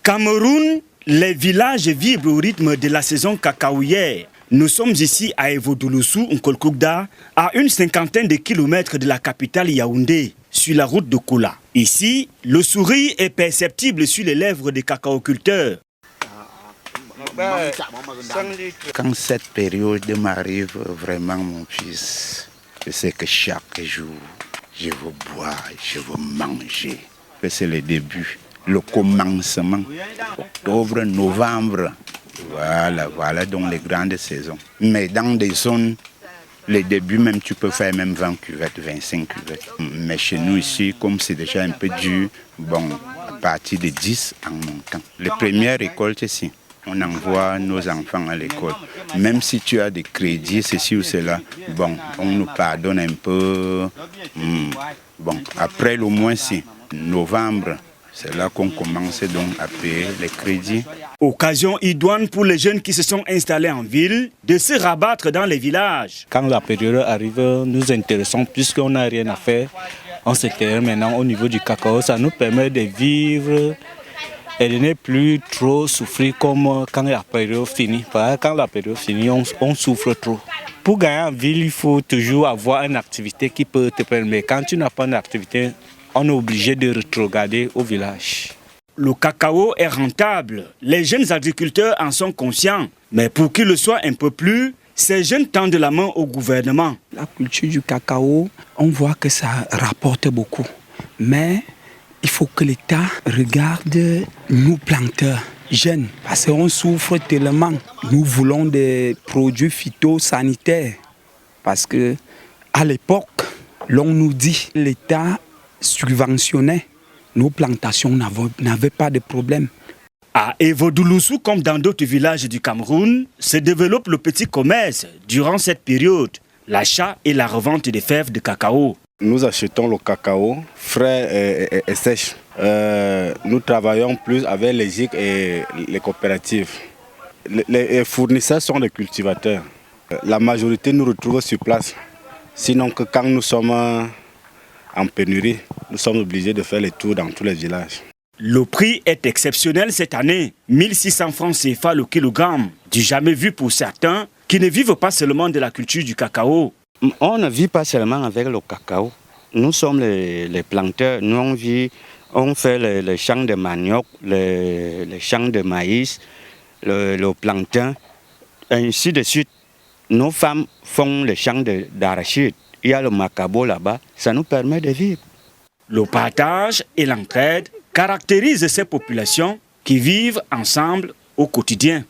Cameroun, les villages vibrent au rythme de la saison cacaoyère. Nous sommes ici à Evodouloussou, Nkolkoukda, à une cinquantaine de kilomètres de la capitale Yaoundé, sur la route de Kola. Ici, le sourire est perceptible sur les lèvres des cacaoculteurs. Quand cette période m'arrive, vraiment mon fils, je sais que chaque jour, je veux boire, je veux manger. C'est le début, le commencement. Octobre, novembre, voilà donc les grandes saisons. Mais dans des zones, les débuts même, tu peux faire même 20 cuvettes, 25 cuvettes. Mais chez nous ici, comme c'est déjà un peu dur, bon, à partir de 10 en montant. Les premières récoltes ici, on envoie nos enfants à l'école. Même si tu as des crédits, ceci ou cela, bon, on nous pardonne un peu. Bon, après le mois, c'est novembre. C'est là qu'on commence donc à payer les crédits. Occasion idoine pour les jeunes qui se sont installés en ville de se rabattre dans les villages. Quand la période arrive, nous intéressons puisqu'on n'a rien à faire. On s'intéresse maintenant au niveau du cacao. Ça nous permet de vivre et de ne plus trop souffrir comme quand la période finit. Quand la période finit, on souffre trop. Pour gagner en ville, il faut toujours avoir une activité qui peut te permettre. Quand tu n'as pas d'activité, on est obligé de rétrograder au village. Le cacao est rentable. Les jeunes agriculteurs en sont conscients. Mais pour qu'il le soit un peu plus, ces jeunes tendent la main au gouvernement. La culture du cacao, on voit que ça rapporte beaucoup. Mais il faut que l'État regarde nous planteurs jeunes. Parce qu'on souffre tellement. Nous voulons des produits phytosanitaires. Parce qu'à l'époque, l'on nous dit que l'État subventionnait. Nos plantations n'avaient pas de problème. À Evodouloussou, comme dans d'autres villages du Cameroun, se développe le petit commerce durant cette période, l'achat et la revente des fèves de cacao. Nous achetons le cacao frais et sèche. Nous travaillons plus avec les GIC et les coopératives. Les fournisseurs sont des cultivateurs. La majorité nous retrouve sur place. Sinon, que quand nous sommes en pénurie, nous sommes obligés de faire les tours dans tous les villages. Le prix est exceptionnel cette année, 1600 francs CFA le kilogramme, du jamais vu pour certains qui ne vivent pas seulement de la culture du cacao. On ne vit pas seulement avec le cacao. Nous sommes les planteurs, nous on fait les champs de manioc, les champs de maïs, le plantain, ainsi de suite. Nos femmes font les champs d'arachide. Il y a le macabo là-bas, ça nous permet de vivre. Le partage et l'entraide caractérisent ces populations qui vivent ensemble au quotidien.